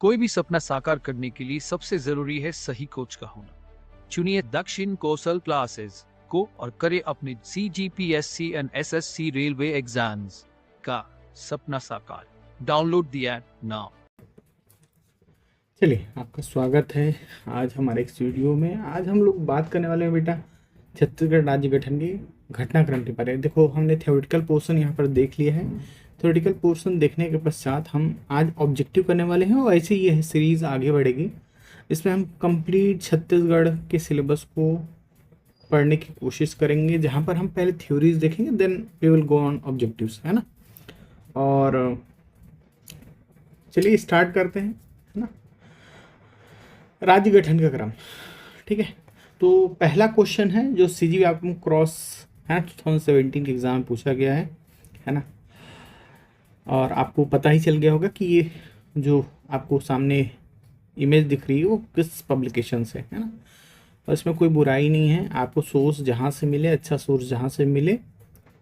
कोई भी सपना साकार करने के लिए सबसे जरूरी है सही कोच का होना। चुनिए दक्षिण कौशल क्लासेस को और करें अपने CGPSC and SSC railway exams का सपना साकार। Download the app now. चलिए, आपका स्वागत है आज हमारे इस वीडियो में। आज हम लोग बात करने वाले हैं बेटा छत्तीसगढ़ राज्य गठन के घटनाक्रम के बारे में। देखो, हमने थ्योरेटिकल पोर्शन यहाँ पर देख लिया है। थ्योरेटिकल पोर्शन देखने के पश्चात हम आज ऑब्जेक्टिव करने वाले हैं और ऐसे ही यह सीरीज़ आगे बढ़ेगी। इसमें हम कंप्लीट छत्तीसगढ़ के सिलेबस को पढ़ने की कोशिश करेंगे, जहाँ पर हम पहले थ्योरीज देखेंगे, then we will go on objectives, है ना। और चलिए स्टार्ट करते हैं, है ना। राज्य गठन का क्रम, ठीक है। तो पहला क्वेश्चन है जो CGV आपको क्रॉस है 2017 के एग्जाम में पूछा गया है ना। और आपको पता ही चल गया होगा कि ये जो आपको सामने इमेज दिख रही है वो किस पब्लिकेशन से है ना। और इसमें कोई बुराई नहीं है, आपको सोर्स जहाँ से मिले, अच्छा सोर्स जहाँ से मिले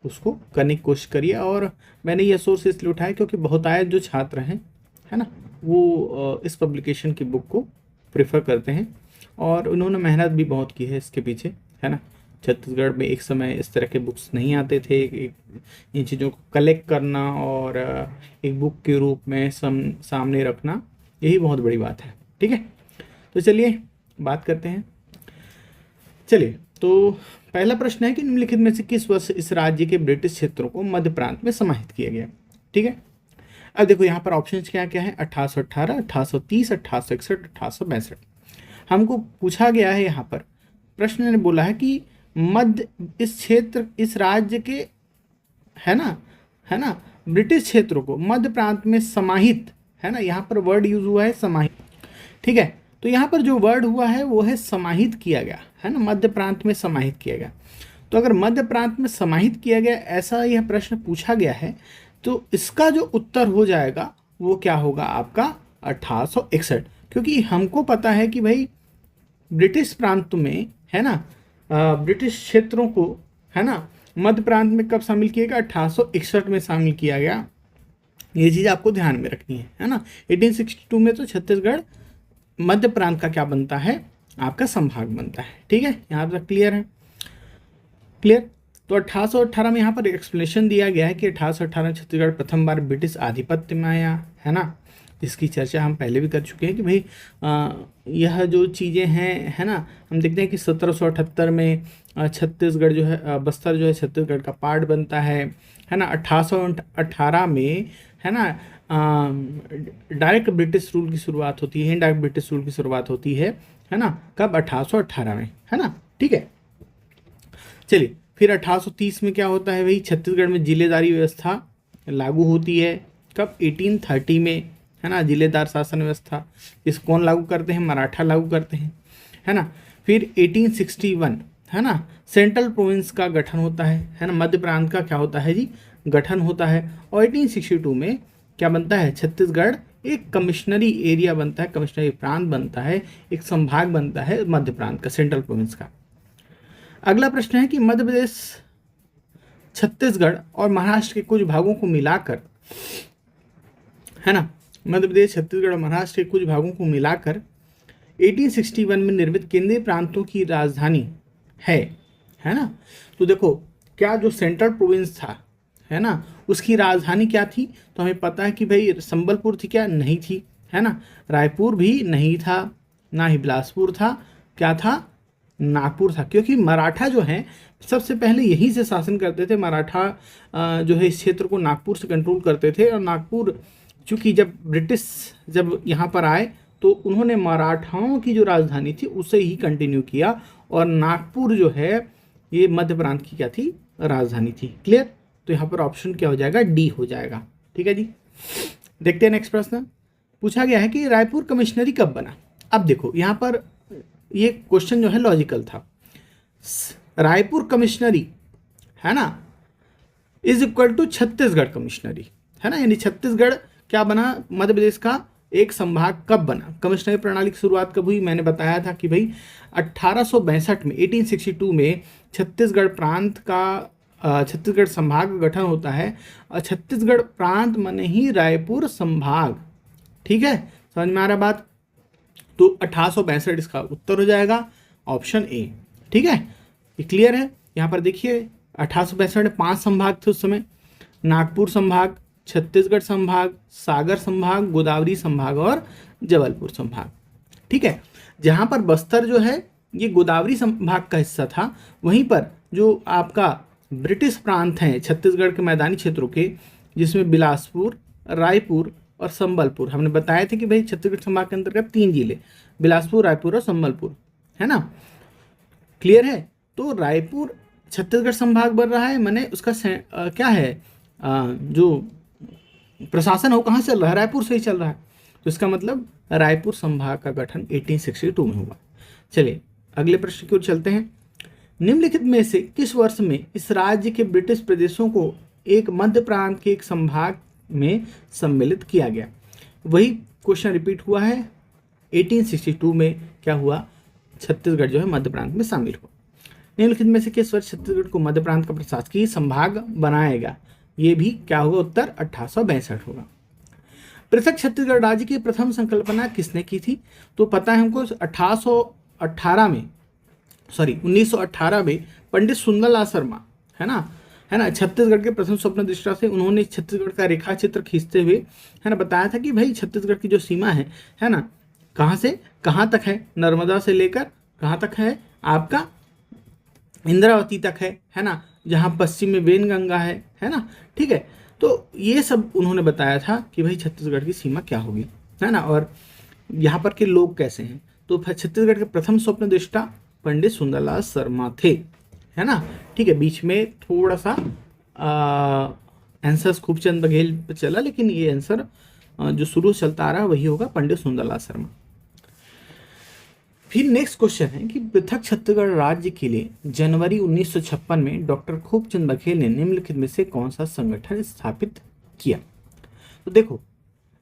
उसको करने की कोशिश करिए। और मैंने यह सोर्स इसलिए उठाया क्योंकि बहुतायत जो छात्र हैं, है ना, वो इस पब्लिकेशन की बुक को प्रेफर करते हैं और उन्होंने मेहनत भी बहुत की है इसके पीछे, है ना। छत्तीसगढ़ में एक समय इस तरह के बुक्स नहीं आते थे। इन चीज़ों को कलेक्ट करना और एक बुक के रूप में सामने रखना, यही बहुत बड़ी बात है, ठीक है। तो चलिए बात करते हैं। चलिए, तो पहला प्रश्न है कि निम्नलिखित में से किस वर्ष इस राज्य के ब्रिटिश क्षेत्रों को मध्य प्रांत में समाहित किया गया, ठीक है। अब देखो यहाँ पर ऑप्शंस क्या क्या है, 1818, 1830, 1861, 1862। हमको पूछा गया है, यहाँ पर प्रश्न ने बोला है कि मध्य इस क्षेत्र, इस राज्य के, है ना, ब्रिटिश क्षेत्रों को मध्य प्रांत में समाहित, है ना। यहाँ पर वर्ड यूज हुआ है समाहित, ठीक है। तो यहाँ पर जो वर्ड हुआ है वो है समाहित किया गया, है ना, मध्य प्रांत में समाहित किया गया। तो अगर मध्य प्रांत में समाहित किया गया ऐसा यह प्रश्न पूछा गया है, तो इसका जो उत्तर हो जाएगा वो क्या होगा आपका 1861। क्योंकि हमको पता है कि भाई ब्रिटिश प्रांत में, है ना, ब्रिटिश क्षेत्रों को, है ना, मध्य प्रांत में कब शामिल किया गया, 1861 में शामिल किया गया। ये चीज़ आपको ध्यान में रखनी है ना। 1862 में तो छत्तीसगढ़ मध्य प्रांत का क्या बनता है, आपका संभाग बनता है, ठीक है। यहाँ तक क्लियर है, क्लियर। तो 1818 में यहाँ पर एक्सप्लेनेशन दिया गया है कि 1818 में छत्तीसगढ़ प्रथम बार ब्रिटिश आधिपत्य में आया, है ना। इसकी चर्चा हम पहले भी कर चुके हैं कि भाई यह जो चीज़ें हैं, है ना, हम देखते हैं कि 1778 में छत्तीसगढ़ जो है, बस्तर जो है छत्तीसगढ़ का पार्ट बनता है ना। 1818 में, है ना, डायरेक्ट ब्रिटिश रूल की शुरुआत होती है, इनडायरेक्ट ब्रिटिश रूल की शुरुआत होती है ना। कब, 1818 में, है ना, ठीक है। चलिए, फिर 1830 में क्या होता है भाई, छत्तीसगढ़ में जिलेदारी व्यवस्था लागू होती है। कब, 1830 में, है ना, जिलेदार शासन व्यवस्था। इस कौन लागू करते हैं, मराठा लागू करते हैं, है ना। फिर 1861, है ना, सेंट्रल प्रोविंस का गठन होता है ना, मध्य प्रांत का क्या होता है जी, गठन होता है। और 1862 में क्या बनता है, छत्तीसगढ़ एक कमिश्नरी एरिया बनता है, कमिश्नरी प्रांत बनता है, एक संभाग बनता है मध्य प्रांत का, सेंट्रल प्रोविंस का। अगला प्रश्न है कि मध्य प्रदेश, छत्तीसगढ़ और महाराष्ट्र के कुछ भागों को मिलाकर, है ना, मध्य प्रदेश, छत्तीसगढ़ और महाराष्ट्र के कुछ भागों को मिलाकर 1861 में निर्मित केंद्रीय प्रांतों की राजधानी है ना। तो देखो, क्या जो सेंट्रल प्रोविंस था, है ना, उसकी राजधानी क्या थी, तो हमें पता है कि भाई संबलपुर थी, क्या नहीं थी, है ना। रायपुर भी नहीं था, ना ही बिलासपुर था, क्या था, नागपुर था। क्योंकि मराठा जो हैं सबसे पहले यहीं से शासन करते थे। मराठा जो है इस क्षेत्र को नागपुर से कंट्रोल करते थे। और नागपुर, चूँकि जब ब्रिटिश जब यहाँ पर आए तो उन्होंने मराठाओं की जो राजधानी थी उसे ही कंटिन्यू किया, और नागपुर जो है ये मध्य प्रांत की क्या थी, राजधानी थी। क्लियर। तो यहाँ पर ऑप्शन क्या हो जाएगा, डी हो जाएगा, ठीक है जी। देखते हैं नेक्स्ट प्रश्न। पूछा गया है कि रायपुर कमिश्नरी कब बना। अब देखो, यहाँ पर ये क्वेश्चन जो है लॉजिकल था। रायपुर कमिश्नरी, है ना, इज इक्वल टू छत्तीसगढ़ कमिश्नरी, है ना। यानी छत्तीसगढ़ क्या बना, मध्य प्रदेश का एक संभाग कब बना। कमिश्नरी प्रणाली की शुरुआत कब हुई, मैंने बताया था कि भाई 1862 में, 1862 में छत्तीसगढ़ प्रांत का छत्तीसगढ़ संभाग का गठन होता है। और छत्तीसगढ़ प्रांत माने ही रायपुर संभाग, ठीक है। समझ में आ रहा है बात? तो 1862 इसका उत्तर हो जाएगा, ऑप्शन ए। ठीक है, ये क्लियर है? यहाँ पर देखिए 1862 में 5 संभाग थे उस समय, नागपुर संभाग, छत्तीसगढ़ संभाग, सागर संभाग, गोदावरी संभाग और जबलपुर संभाग। ठीक है, जहाँ पर बस्तर जो है ये गोदावरी संभाग का हिस्सा था, वहीं पर जो आपका ब्रिटिश प्रांत हैं छत्तीसगढ़ के मैदानी क्षेत्रों के, जिसमें बिलासपुर, रायपुर और संबलपुर, हमने बताए थे कि भाई छत्तीसगढ़ संभाग के अंतर्गत 3 जिले, बिलासपुर, रायपुर और संबलपुर, है ना? क्लियर है? तो रायपुर छत्तीसगढ़ संभाग बन रहा है, मैंने उसका क्या है जो प्रशासन हो कहाँ चल रहा है? रायपुर से ही चल रहा है, तो इसका मतलब रायपुर संभाग का गठन 1862 में हुआ। चलिए अगले प्रश्न की ओर चलते हैं। निम्नलिखित में से किस वर्ष में इस राज्य के ब्रिटिश प्रदेशों को एक मध्य प्रांत के एक संभाग में सम्मिलित किया गया? वही क्वेश्चन रिपीट हुआ है, 1862 में क्या हुआ? छत्तीसगढ़ जो है मध्य प्रांत में शामिल हुआ। निम्नलिखित में से किस वर्ष छत्तीसगढ़ को मध्य प्रांत का प्रशासकीय संभाग बनाएगा? ये भी क्या होगा? उत्तर 1862 होगा। पृथक छत्तीसगढ़ राज्य की प्रथम संकल्पना किसने की थी? तो पता है हमको 1918 में पंडित सुंदरलाल शर्मा, है ना, छत्तीसगढ़ के प्रथम स्वप्न दृष्टा से उन्होंने छत्तीसगढ़ का रेखा चित्र खींचते हुए, है ना, बताया था कि भाई छत्तीसगढ़ की जो सीमा है ना, कहाँ से कहाँ तक है? नर्मदा से लेकर कहाँ तक है? आपका इंद्रावती तक है ना, जहाँ पश्चिम में वेनगंगा है ना। ठीक है, तो ये सब उन्होंने बताया था कि भाई छत्तीसगढ़ की सीमा क्या होगी, है ना, और यहाँ पर के लोग कैसे हैं। तो छत्तीसगढ़ के प्रथम स्वप्न दृष्टा पंडित सुंदरलाल शर्मा थे, है ना। ठीक है, बीच में थोड़ा सा आंसर खूबचंद बघेल पे चला, लेकिन ये आंसर जो शुरू से चलता आ रहा है वही होगा, पंडित सुंदरलाल शर्मा। फिर नेक्स्ट क्वेश्चन है कि पृथक छत्तीसगढ़ राज्य के लिए जनवरी 1956 में डॉक्टर खूबचंद बघेल ने निम्नलिखित में से कौन सा संगठन स्थापित किया? तो देखो,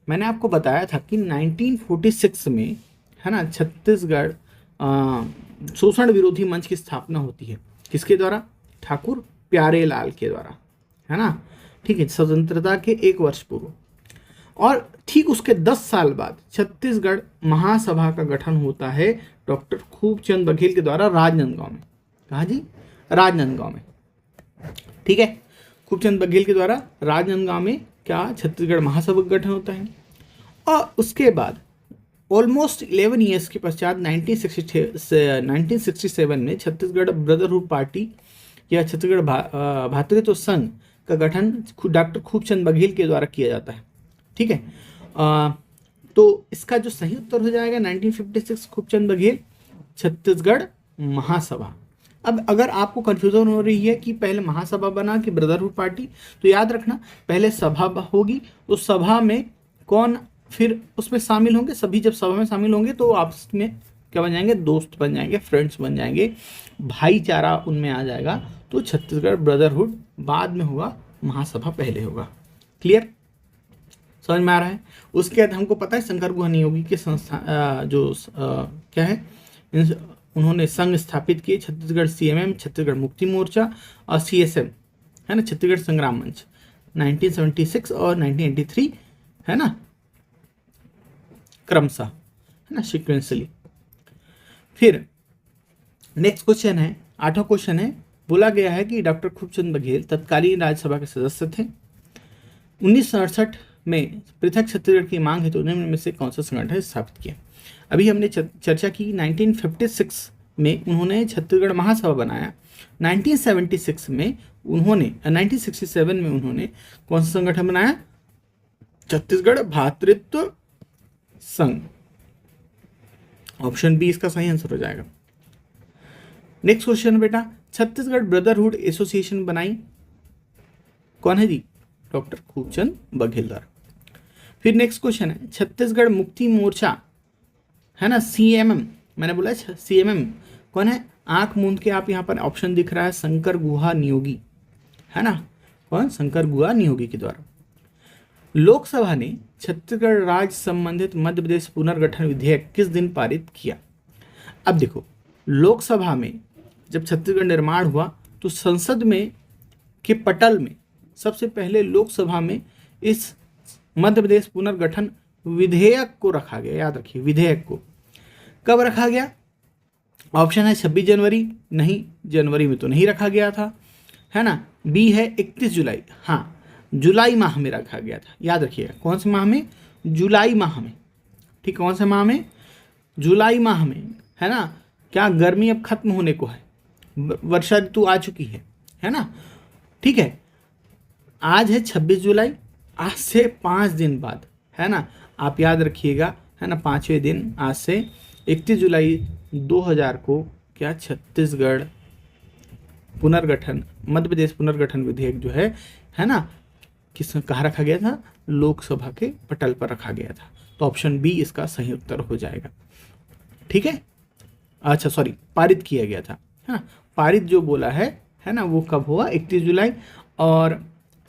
मैंने आपको बताया था कि 1946 में, है ना, छत्तीसगढ़ शोषण विरोधी मंच की स्थापना होती है। किसके द्वारा? ठाकुर प्यारेलाल के द्वारा, है ना। ठीक है, स्वतंत्रता के 1 वर्ष पूर्व। और ठीक उसके 10 साल बाद छत्तीसगढ़ महासभा का गठन होता है डॉक्टर खूबचंद बघेल के द्वारा राजनांदगांव में। कहाँ जी? राजनांदगांव में। ठीक है, खूबचंद बघेल के द्वारा राजनांदगांव में क्या छत्तीसगढ़ महासभा का गठन होता है। और उसके बाद ऑलमोस्ट 11 ईयर्स के पश्चात 1967 में छत्तीसगढ़ ब्रदरहुड पार्टी या छत्तीसगढ़ भातृत्व संघ का गठन डॉक्टर खूबचंद बघेल के द्वारा किया जाता है। ठीक है, तो इसका जो सही उत्तर हो जाएगा 1956 खूबचंद बघेल छत्तीसगढ़ महासभा। अब अगर आपको कंफ्यूजन हो रही है कि पहले महासभा बना कि ब्रदरहुड पार्टी, तो याद रखना पहले सभा होगी, उस सभा में कौन फिर उसमें शामिल होंगे? सभी जब सभा में शामिल होंगे तो आपस में क्या बन जाएंगे? दोस्त बन जाएंगे, फ्रेंड्स बन जाएंगे, भाईचारा उनमें आ जाएगा। तो छत्तीसगढ़ ब्रदरहुड बाद में होगा, महासभा पहले होगा। क्लियर? समझ में आ रहा है? उसके बाद हमको पता है शंकर गुहा नियोगी के संस्था क्या है, उन्होंने संघ स्थापित किए, छत्तीसगढ़ CMM, छत्तीसगढ़ मुक्ति मोर्चा और CSM, है ना, छत्तीसगढ़ संग्राम मंच 1976 और 1983, है ना, क्रमशः, है ना, सीक्वेंसली। फिर नेक्स्ट क्वेश्चन है, 8वां क्वेश्चन है, बोला गया है कि डॉक्टर खूबचंद बघेल तत्कालीन राज्यसभा के सदस्य थे। 1967 में पृथक छत्तीसगढ़ की मांग हेतु निम्न में से कौन सा संगठन स्थापित किया? अभी हमने चर्चा की 1956 में उन्होंने छत्तीसगढ़ महासभा बनाया। 1967 में उन्होंने कौन सा संगठन बनाया? छत्तीसगढ़ भातृत्व संघ। ऑप्शन बी इसका सही आंसर हो जाएगा। नेक्स्ट क्वेश्चन बेटा, छत्तीसगढ़ ब्रदरहुड एसोसिएशन बनाई कौन है जी? डॉक्टर खूबचंद बघेल द्वारा। फिर नेक्स्ट क्वेश्चन है, छत्तीसगढ़ मुक्ति मोर्चा, है ना, CMM, मैंने बोला CMM कौन है? आंख मूंद के आप यहाँ पर ऑप्शन दिख रहा है, शंकर गुहा नियोगी, है ना, कौन? शंकर गुहा नियोगी के द्वारा। लोकसभा ने छत्तीसगढ़ राज्य संबंधित मध्य प्रदेश पुनर्गठन विधेयक किस दिन पारित किया? अब देखो, लोकसभा में जब छत्तीसगढ़ निर्माण हुआ तो संसद में के पटल में सबसे पहले लोकसभा में इस मध्य प्रदेश पुनर्गठन विधेयक को रखा गया, याद रखिए विधेयक को कब रखा गया। ऑप्शन है 26 जनवरी, नहीं जनवरी में तो नहीं रखा गया था, है ना। बी है 31 जुलाई, हाँ जुलाई माह में रखा गया था, याद रखिएगा कौन से माह में, जुलाई माह में, ठीक कौन से माह में, जुलाई माह में, है ना। क्या गर्मी अब खत्म होने को है, वर्षा ऋतु आ चुकी है ना, ठीक है। आज है 26 जुलाई, आज से 5 दिन बाद, है ना, आप याद रखिएगा, है ना, 5वें दिन आज से 31 जुलाई 2000 को क्या छत्तीसगढ़ पुनर्गठन, मध्य प्रदेश पुनर्गठन विधेयक जो है ना, किस कहाँ रखा गया था, लोकसभा के पटल पर रखा गया था। तो ऑप्शन बी इसका सही उत्तर हो जाएगा, ठीक है। अच्छा सॉरी, पारित किया गया था, है ना। पारित जो बोला है ना, वो कब हुआ, 31 जुलाई, और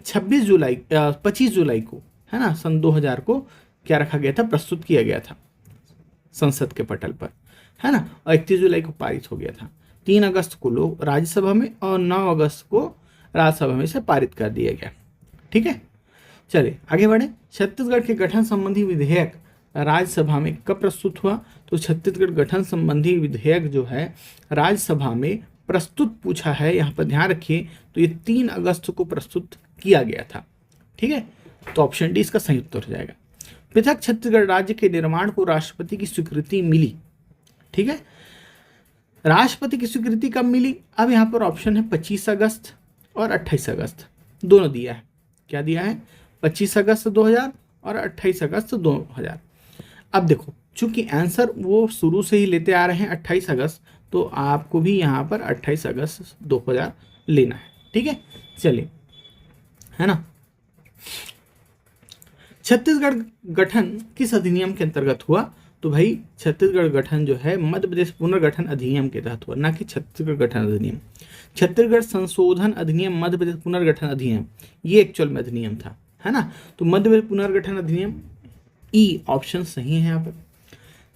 26 जुलाई 25 जुलाई को, है ना, सन 2000 को क्या रखा गया था, प्रस्तुत किया गया था संसद के पटल पर, है ना, और 31 जुलाई को पारित हो गया था। 3 अगस्त को लोग राज्यसभा में और 9 अगस्त को राज्यसभा में से पारित कर दिया गया, ठीक है। चलिए आगे बढ़े। छत्तीसगढ़ के गठन संबंधी विधेयक राज्यसभा में कब प्रस्तुत हुआ, तो छत्तीसगढ़ गठन संबंधी विधेयक जो है राज्यसभा में प्रस्तुत पूछा है, यहाँ पर ध्यान रखिए, तो ये 3 अगस्त को प्रस्तुत किया गया था, ठीक है। तो ऑप्शन डी इसका सही उत्तर हो जाएगा। पृथक छत्तीसगढ़ राज्य के निर्माण को राष्ट्रपति की स्वीकृति मिली, ठीक है। राष्ट्रपति की स्वीकृति कब मिली, अब यहाँ पर ऑप्शन है 25 अगस्त और 28 अगस्त, दोनों दिया है। क्या दिया है, 25 अगस्त 2000 और 28 अगस्त 2000। अब देखो चूंकि आंसर वो शुरू से ही लेते आ रहे हैं 28 अगस्त, तो आपको भी यहाँ पर 28 अगस्त 2000 लेना है, ठीक है। चलिए, है ना। छत्तीसगढ़ गठन किस अधिनियम के अंतर्गत हुआ, तो भाई छत्तीसगढ़ गठन जो है मध्य प्रदेश पुनर्गठन अधिनियम के तहत हुआ, ना कि छत्तीसगढ़ गठन अधिनियम। छत्तीसगढ़ संशोधन अधिनियम, मध्य प्रदेश पुनर्गठन अधिनियम, ये एक्चुअल में अधिनियम था, है ना। तो मध्य प्रदेश पुनर्गठन अधिनियम, ई ऑप्शन सही है यहाँ पर।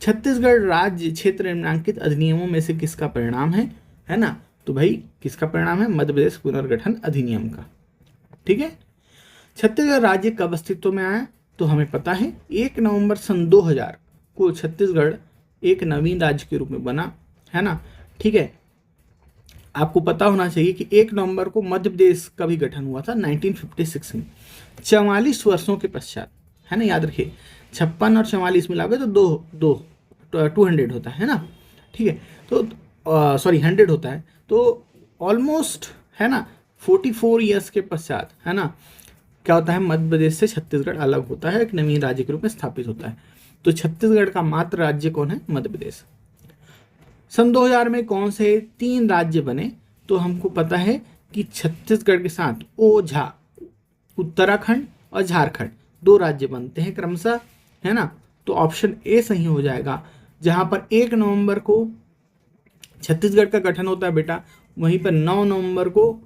छत्तीसगढ़ राज्य क्षेत्र निम्नांकित अधिनियमों में से किसका परिणाम है ना। तो भाई किसका परिणाम है, मध्य प्रदेश पुनर्गठन अधिनियम का, ठीक है। छत्तीसगढ़ राज्य कब अस्तित्व में आया, तो हमें पता है 1 नवंबर सन 2000 को छत्तीसगढ़ एक नवीन राज्य के रूप में बना, है ना, ठीक है। आपको पता होना चाहिए कि 1 नवंबर को मध्य प्रदेश का भी गठन हुआ था 1956 में, 44 वर्षों के पश्चात, है ना, याद रखिए 56 और 44 मिलाओगे तो 200 होता है ना, ठीक है। तो सॉरी 100 होता है, तो ऑलमोस्ट, है ना, 44 ईयर्स के पश्चात, है ना, क्या होता है, मध्य प्रदेश से छत्तीसगढ़ अलग होता है, एक नवीन राज्य के रूप में स्थापित होता है। तो छत्तीसगढ़ का मात्र राज्य कौन है, मध्य प्रदेश। सन 2000 में कौन से 3 राज्य बने, तो हमको पता है कि छत्तीसगढ़ के साथ ओझा, उत्तराखंड और झारखंड 2 राज्य बनते हैं क्रमशः, है ना। तो ऑप्शन ए सही हो जाएगा, जहां पर 1 नवंबर को छत्तीसगढ़ का गठन होता है बेटा, वहीं पर 9 नवंबर को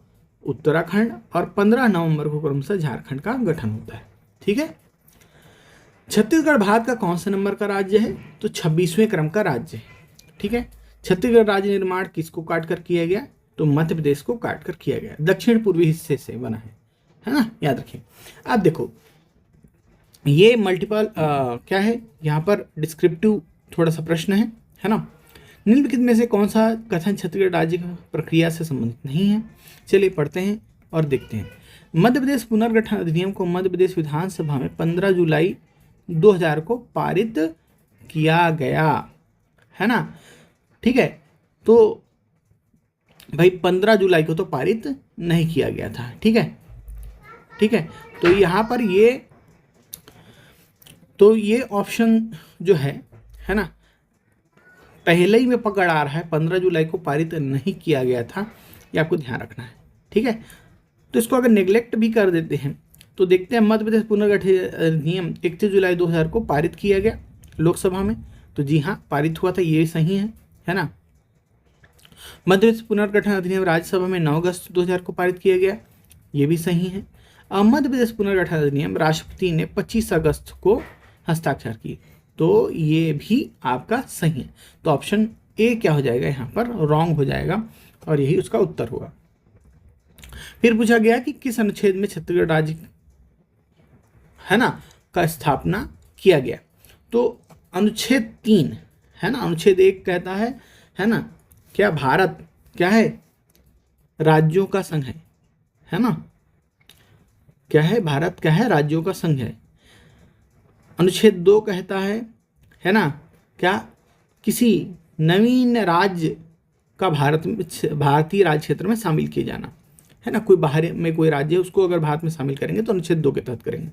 उत्तराखंड और 15 नवंबर को क्रमशः झारखंड का गठन होता है, ठीक है। छत्तीसगढ़ भारत का कौन से नंबर का राज्य है, तो 26वें क्रम का राज्य है, ठीक है। छत्तीसगढ़ राज्य निर्माण किसको काट कर किया गया, तो मध्य प्रदेश को काट कर किया गया, दक्षिण पूर्वी हिस्से से बना है ना, याद रखिए। अब देखो ये मल्टीपल क्या है, यहाँ पर डिस्क्रिप्टिव थोड़ा सा प्रश्न है ना। निम्नलिखित में से कौन सा कथन छत्तीसगढ़ राज्य प्रक्रिया से संबंधित नहीं है, चलिए पढ़ते हैं और देखते हैं। मध्य प्रदेश पुनर्गठन अधिनियम को मध्य प्रदेश विधानसभा में 15 जुलाई 2000 को पारित किया गया, है ना, ठीक है। तो भाई 15 जुलाई को तो पारित नहीं किया गया था, ठीक है, ठीक है। तो यहाँ पर ये ऑप्शन जो है ना, पहले ही में पकड़ आ रहा है, 15 जुलाई को पारित नहीं किया गया था, ये आपको ध्यान रखना है, ठीक है। तो इसको अगर नेग्लेक्ट भी कर देते हैं तो देखते हैं मध्य प्रदेश पुनर्गठन अधिनियम 31 जुलाई 2000 को पारित किया गया लोकसभा में, तो जी हाँ पारित हुआ था, ये सही है ना। मध्य प्रदेश पुनर्गठन अधिनियम राज्यसभा में 9 अगस्त 2000 को पारित किया गया, ये भी सही है। मध्य प्रदेश पुनर्गठन अधिनियम राष्ट्रपति ने 25 अगस्त को हस्ताक्षर किए, तो ये भी आपका सही है। तो ऑप्शन ए क्या हो जाएगा, यहाँ पर रॉन्ग हो जाएगा और यही उसका उत्तर होगा। फिर पूछा गया कि किस अनुच्छेद में छत्तीसगढ़ राज्य, है ना, का स्थापना किया गया। तो अनुच्छेद 3 है ना, अनुच्छेद 1 कहता है ना, क्या भारत क्या है, राज्यों का संघ है ना, क्या है, भारत क्या है, राज्यों का संघ है। अनुच्छेद 2 कहता है ना, क्या, किसी नवीन राज्य का भारतीय राज्य क्षेत्र में शामिल किए जाना, है ना, कोई बाहर में कोई राज्य है उसको अगर भारत में शामिल करेंगे तो अनुच्छेद 2 के तहत करेंगे।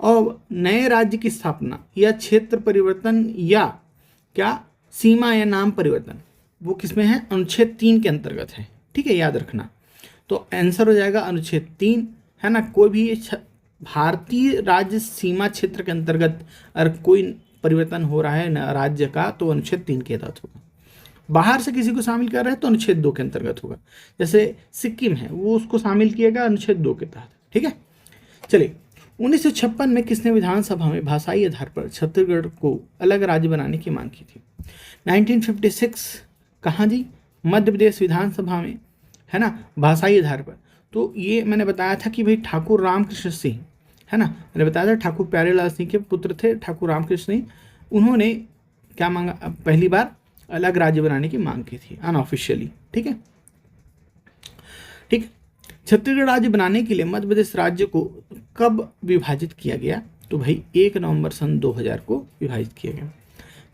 और नए राज्य की स्थापना या क्षेत्र परिवर्तन या क्या सीमा या नाम परिवर्तन, वो किसमें है, अनुच्छेद 3 के अंतर्गत है। ठीक है, याद रखना। तो आंसर हो जाएगा अनुच्छेद 3, है ना। कोई भी भारतीय राज्य सीमा क्षेत्र के अंतर्गत अगर कोई परिवर्तन हो रहा है राज्य का तो अनुच्छेद 3 के तहत होगा। बाहर से किसी को शामिल कर रहे हैं तो अनुच्छेद 2 के अंतर्गत होगा। जैसे सिक्किम है, वो उसको शामिल किएगा अनुच्छेद 2 के तहत। ठीक है, चलिए 1956 में किसने विधानसभा में भाषाई आधार पर छत्तीसगढ़ को अलग राज्य बनाने की मांग की थी? 1956 कहाँ जी, मध्य प्रदेश विधानसभा में, है ना, भाषाई आधार पर। तो ये मैंने बताया था कि भाई ठाकुर रामकृष्ण सिंह, है ना, मैंने बताया था ठाकुर प्यारेलाल सिंह के पुत्र थे ठाकुर रामकृष्ण सिंह। उन्होंने क्या मांगा, पहली बार अलग राज्य बनाने की मांग की थी अनऑफिशियली। ठीक है, ठीक। छत्तीसगढ़ राज्य बनाने के लिए मध्य प्रदेश राज्य को कब विभाजित किया गया? तो भाई 1 नवंबर सन 2000 को विभाजित किया गया।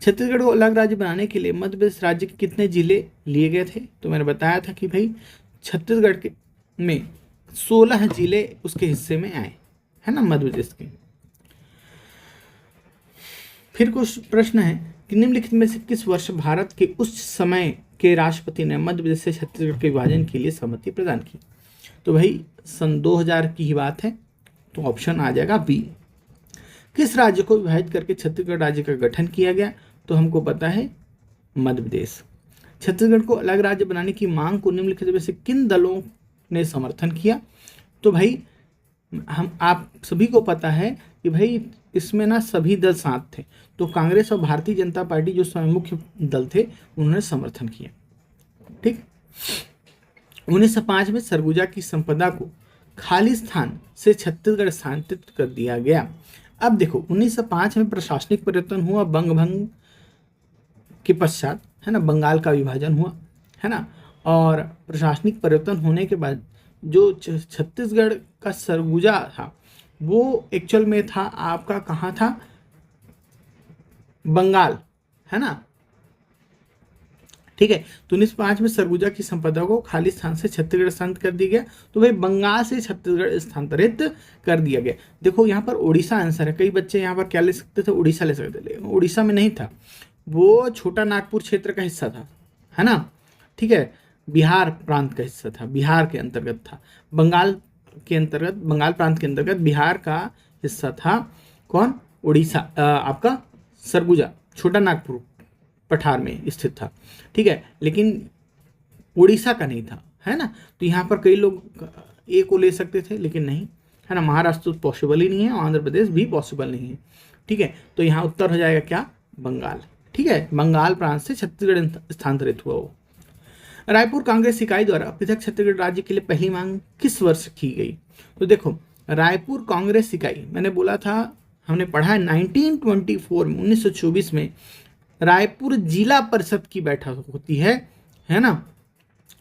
छत्तीसगढ़ को अलग राज्य बनाने के लिए मध्य प्रदेश राज्य के कितने जिले लिए गए थे? तो मैंने बताया था कि भाई छत्तीसगढ़ के में 16 जिले उसके हिस्से में आए, है ना, मध्य प्रदेश के। फिर कुछ प्रश्न है कि निम्नलिखित में से किस वर्ष भारत के उस समय के राष्ट्रपति ने मध्य प्रदेश से छत्तीसगढ़ के विभाजन के लिए सहमति प्रदान की? तो भाई सन 2000 की ही बात है, तो ऑप्शन आ जाएगा बी। किस राज्य को विभाजित करके छत्तीसगढ़ राज्य का गठन किया गया? तो हमको पता है मध्य प्रदेश। छत्तीसगढ़ को अलग राज्य बनाने की मांग को निम्नलिखित में से किन दलों ने समर्थन किया? तो भाई हम आप सभी को पता है कि भाई इसमें ना सभी दल साथ थे, तो कांग्रेस और भारतीय जनता पार्टी जो मुख्य दल थे उन्होंने समर्थन किया। ठीक। 1905 में सरगुजा की संपदा को खालिस्तान से छत्तीसगढ़ स्थानांतरित कर दिया गया। अब देखो 1905 में प्रशासनिक परिवर्तन हुआ बंग भंग के पश्चात, है ना, बंगाल का विभाजन हुआ, है ना, और प्रशासनिक परिवर्तन होने के बाद जो छत्तीसगढ़ का सरगुजा था वो एक्चुअल में था आपका कहाँ था, बंगाल, है ना। ठीक है, तो 1905 में सरगुजा की संपदा को खालिस्तान से छत्तीसगढ़ स्थानांतरित कर दिया गया। तो भाई बंगाल से छत्तीसगढ़ स्थानांतरित कर दिया गया। देखो यहाँ पर उड़ीसा आंसर है, कई बच्चे यहाँ पर क्या ले सकते थे, उड़ीसा ले सकते थे, उड़ीसा में नहीं था, वो छोटा नागपुर क्षेत्र का हिस्सा था, है ना। ठीक है, बिहार प्रांत का हिस्सा था, बिहार के अंतर्गत था। बंगाल के अंतर्गत, बंगाल प्रांत के अंतर्गत बिहार का हिस्सा था कौन, उड़ीसा, आपका सरगुजा छोटा नागपुर पठार में स्थित था। ठीक है, लेकिन उड़ीसा का नहीं था, है ना। तो यहाँ पर कई लोग ए को ले सकते थे लेकिन नहीं, है ना। महाराष्ट्र तो पॉसिबल ही नहीं है, आंध्र प्रदेश भी पॉसिबल नहीं है। ठीक है, तो यहाँ उत्तर हो जाएगा क्या, बंगाल। ठीक है, बंगाल प्रांत से छत्तीसगढ़ स्थानांतरित हुआ वो। रायपुर कांग्रेस इकाई द्वारा पृथक छत्तीसगढ़ राज्य के लिए पहली मांग किस वर्ष की गई? तो देखो रायपुर कांग्रेस इकाई, मैंने बोला था, हमने पढ़ा है 1924 में, 1924 में रायपुर जिला परिषद की बैठक होती है ना,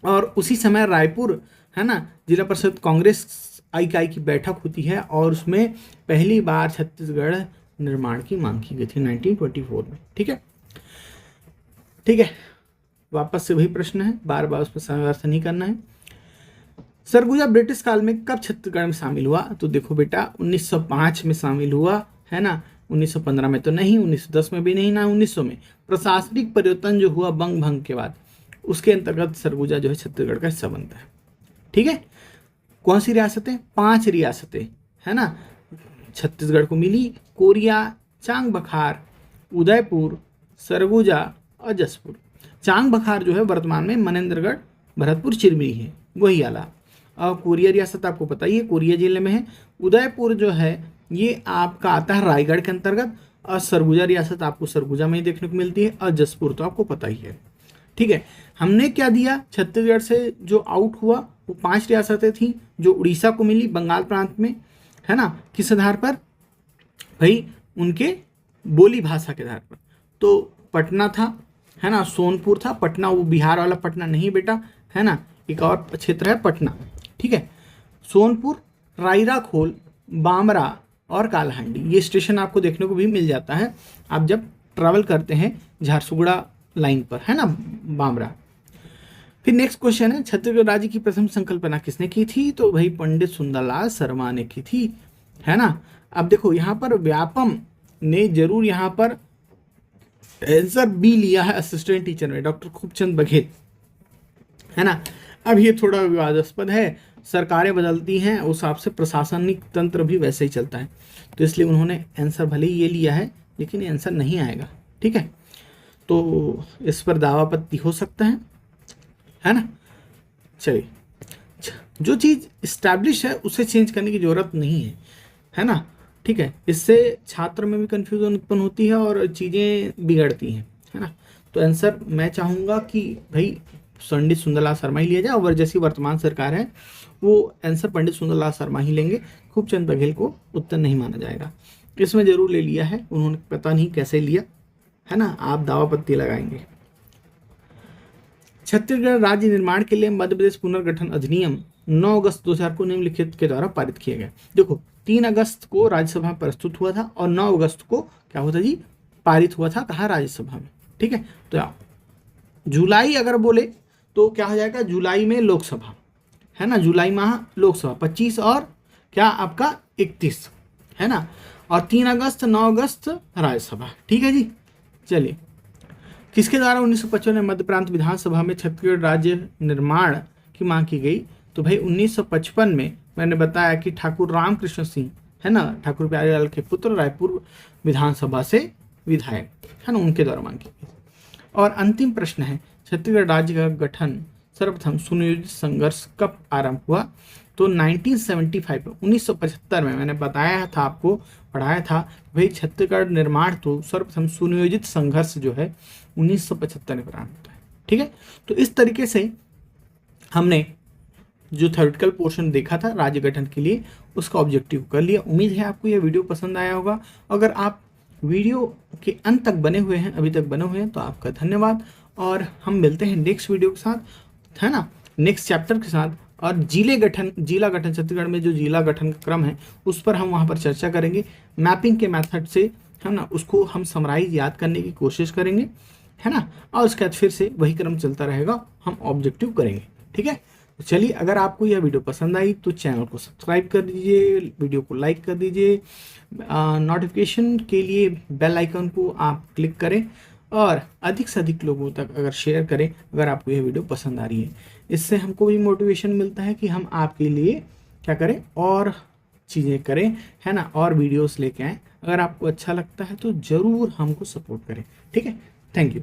और उसी समय रायपुर, है ना, जिला परिषद कांग्रेस इकाई की बैठक होती है और उसमें पहली बार छत्तीसगढ़ निर्माण की मांग की गई थी 1924 में। ठीक है, ठीक है, वापस से वही प्रश्न है, बार बार उस पर समय व्यर्थ नहीं करना है। सरगुजा ब्रिटिश काल में कब छत्तीसगढ़ में शामिल हुआ? तो देखो बेटा 1905 में शामिल हुआ, है ना, 1915 में तो नहीं, 1910 में भी नहीं, ना 1900 में। प्रशासनिक परिवर्तन जो हुआ बंग भंग के बाद, उसके अंतर्गत सरगुजा जो है छत्तीसगढ़ का हिस्सा बनता है। ठीक है, कौन सी रियासतें? 5 रियासतें, है ना, छत्तीसगढ़ को मिली, कोरिया, चांग बखार, उदयपुर, सरगुजा और जसपुर। चांग बखार जो है वर्तमान में मनेंद्रगढ़, भरतपुर, चिरमिरी है, वही आला। और कोरिया रियासत आपको पता ही है, कोरिया जिले में है। उदयपुर जो है ये आपका आता है रायगढ़ के अंतर्गत, और सरगुजा रियासत आपको सरगुजा में ही देखने को मिलती है, और जसपुर तो आपको पता ही है। ठीक है, हमने क्या दिया, छत्तीसगढ़ से जो आउट हुआ वो 5 रियासतें थी जो उड़ीसा को मिली बंगाल प्रांत में, है ना, किस आधार पर? भाई उनके बोली भाषा के आधार पर। तो पटना था, है ना, सोनपुर था, पटना वो बिहार वाला पटना नहीं बेटा, है ना, एक और क्षेत्र है पटना, ठीक है। सोनपुर, रायराखोल, बामरा और कालहांडी, ये स्टेशन आपको देखने को भी मिल जाता है आप जब ट्रैवल करते हैं झारसुगुड़ा लाइन पर, है ना, बामरा। फिर नेक्स्ट क्वेश्चन है, छत्तीसगढ़ राज्य की प्रथम संकल्पना किसने की थी? तो भाई पंडित सुंदरलाल शर्मा ने की थी, है ना। अब देखो यहाँ पर व्यापम ने जरूर यहाँ पर आंसर बी लिया है असिस्टेंट टीचर में, डॉक्टर खूबचंद बघेल, है ना। अब ये थोड़ा विवादास्पद है, सरकारें बदलती हैं उस हिसाब से प्रशासनिक तंत्र भी वैसे ही चलता है, तो इसलिए उन्होंने आंसर भले ही ये लिया है लेकिन ये आंसर नहीं आएगा, ठीक है। तो इस पर दावा आपत्ति हो सकता है ना। चलिए, जो चीज़ इस्टेब्लिश है उसे चेंज करने की जरूरत नहीं है ना, ठीक है। इससे छात्र में भी कन्फ्यूजन उत्पन्न होती है और चीज़ें बिगड़ती हैं, है ना। तो आंसर मैं चाहूँगा कि भाई पंडित सुंदरलाल शर्मा ही लिया जाए, और जैसी वर्तमान सरकार है वो आंसर पंडित सुंदरलाल शर्मा ही लेंगे, खूबचंद बघेल को उत्तर नहीं माना जाएगा। इसमें जरूर ले लिया है उन्होंने, पता नहीं कैसे लिया, है ना, आप दावापत्ती लगाएंगे। छत्तीसगढ़ राज्य निर्माण के लिए मध्य प्रदेश पुनर्गठन अधिनियम 9 अगस्त 2000 को निम्नलिखित के द्वारा पारित किया गया। देखो 3 अगस्त को राज्यसभा में प्रस्तुत हुआ था और 9 अगस्त को क्या हुआ था जी, पारित हुआ था, कहा, राज्यसभा में, ठीक है। तो जुलाई अगर बोले तो क्या हो जाएगा, जुलाई में लोकसभा, है ना, जुलाई माह लोकसभा 25 और क्या आपका 31, है ना, और 3 अगस्त 9 अगस्त राज्यसभा, ठीक है जी। चलिए, किसके द्वारा 1955 में मध्य प्रांत विधानसभा में छत्तीसगढ़ राज्य निर्माण की मांग की गई? तो भाई 1955 में मैंने बताया कि ठाकुर रामकृष्ण सिंह, है ना, ठाकुर प्यारेलाल के पुत्र, रायपुर विधानसभा से विधायक, है ना, उनके द्वारा मांग की गई। और अंतिम प्रश्न है, छत्तीसगढ़ राज्य का गठन सर्वप्रथम सुनियोजित संघर्ष कब आरंभ हुआ? तो 1975 में, 1975 में मैंने बताया था आपको, पढ़ाया था भाई छत्तीसगढ़ निर्माण तो सर्वप्रथम सुनियोजित संघर्ष जो है 1975 में प्रारंभ होता है, ठीक है। तो इस तरीके से हमने जो थ्योरेटिकल पोर्शन देखा था राज्य गठन के लिए उसका ऑब्जेक्टिव कर लिया। उम्मीद है आपको यह वीडियो पसंद आया होगा। अगर आप वीडियो के अंत तक बने हुए हैं, अभी तक बने हुए हैं, तो आपका धन्यवाद, और हम मिलते हैं नेक्स्ट वीडियो के साथ, है ना, नेक्स्ट चैप्टर के साथ। और जिला गठन छत्तीसगढ़ में जो जिला गठन का क्रम है उस पर हम वहाँ पर चर्चा करेंगे, मैपिंग के मेथड से, है ना, उसको हम समराइज याद करने की कोशिश करेंगे, है ना, और उसके बाद फिर से वही क्रम चलता रहेगा, हम ऑब्जेक्टिव करेंगे, ठीक है। तो चलिए, अगर आपको यह वीडियो पसंद आई तो चैनल को सब्सक्राइब कर दीजिए, वीडियो को लाइक कर दीजिए, नोटिफिकेशन के लिए बेल आइकन को आप क्लिक करें और अधिक से अधिक लोगों तक अगर शेयर करें अगर आपको यह वीडियो पसंद आ रही है। इससे हमको भी मोटिवेशन मिलता है कि हम आपके लिए क्या करें, और चीज़ें करें, है ना, और वीडियोस लेके आएँ। अगर आपको अच्छा लगता है तो ज़रूर हमको सपोर्ट करें, ठीक है। Thank you.